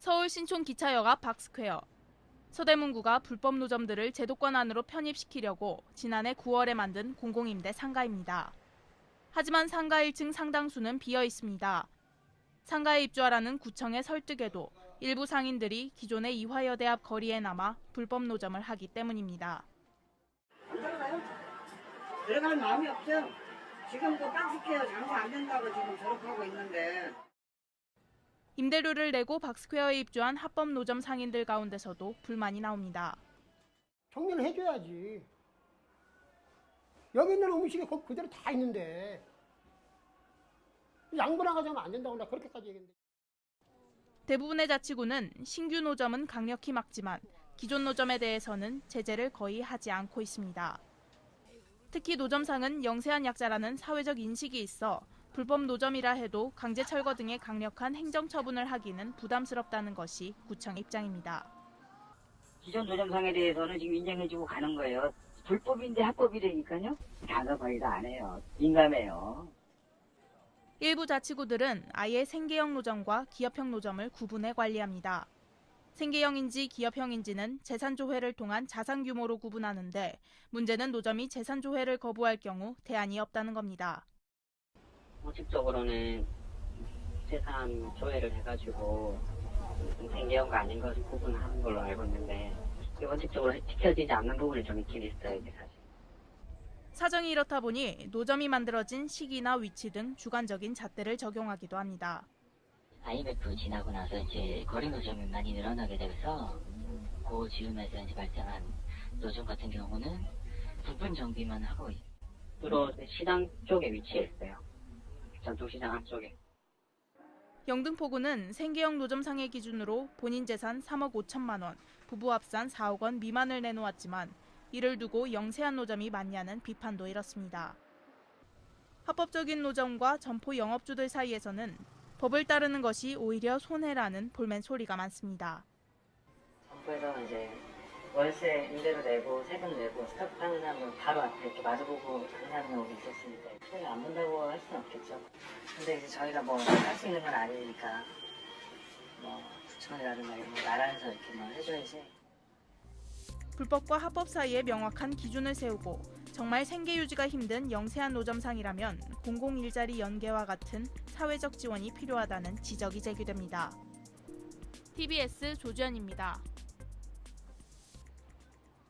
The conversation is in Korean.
서울 신촌 기차역 앞 박스퀘어. 서대문구가 불법 노점들을 제도권 안으로 편입시키려고 지난해 9월에 만든 공공임대 상가입니다. 하지만 상가 1층 상당수는 비어 있습니다. 상가에 입주하라는 구청의 설득에도 일부 상인들이 기존의 이화여대 앞 거리에 남아 불법 노점을 하기 때문입니다. 안 들어가요? 들어갈 마음이 없죠. 지금도 박스퀘어 장사 안 된다고 지금 졸업하고 있는데. 임대료를 내고 박스퀘어에 입주한 합법 노점 상인들 가운데서도 불만이 나옵니다. 정리를 해줘야지. 여기 있는 음식이 거기 그대로 다 있는데 양분화가 안 된다고 나 그렇게까지 얘기했는데. 대부분의 자치구는 신규 노점은 강력히 막지만 기존 노점에 대해서는 제재를 거의 하지 않고 있습니다. 특히 노점상은 영세한 약자라는 사회적 인식이 있어 불법 노점이라 해도 강제 철거 등의 강력한 행정 처분을 하기는 부담스럽다는 것이 구청의 입장입니다. 기존 노점상에 대해서는 지금 인정해주고 가는 거예요. 불법인데 합법이라니까요. 장사 거의 다 안 해요. 민감해요. 일부 자치구들은 아예 생계형 노점과 기업형 노점을 구분해 관리합니다. 생계형인지 기업형인지는 재산조회를 통한 자산 규모로 구분하는데 문제는 노점이 재산조회를 거부할 경우 대안이 없다는 겁니다. 원칙적으로는 재산 조회를 해가지고 생계형과 아닌 것을 구분하는 걸로 알고 있는데 원칙적으로 지켜지지 않는 부분이 좀 있긴 있어요, 이게 사실. 사정이 이렇다 보니 노점이 만들어진 시기나 위치 등 주관적인 잣대를 적용하기도 합니다. IMF 지나고 나서 이제 거래 노점이 많이 늘어나게 돼서 그 즈음에서 이제 발생한 노점 같은 경우는 부분 정비만 하고 있어요. 주로 시장 쪽에 위치해 있어요. 전통시장 한쪽에. 영등포구는 생계형 노점상의 기준으로 본인 재산 3억 5천만 원, 부부 합산 4억 원 미만을 내놓았지만 이를 두고 영세한 노점이 많냐는 비판도 일었습니다. 합법적인 노점과 점포 영업주들 사이에서는 법을 따르는 것이 오히려 손해라는 볼멘 소리가 많습니다. 점포에서 이제 월세 임대료 내고 세금 내고 스타트 하는 하면 바로 앞에 이렇게 마주보고 장사하는 경우도 있었으니까 손해 안 본다고 할 수는 없겠죠. 근데 이제 저희가 뭐 할 수 있는 건 아니니까 뭐 구청이라든가 뭐 나라에서 이렇게 뭐 해줘야지. 불법과 합법 사이에 명확한 기준을 세우고 정말 생계 유지가 힘든 영세한 노점상이라면 공공 일자리 연계와 같은 사회적 지원이 필요하다는 지적이 제기됩니다. TBS 조지연입니다.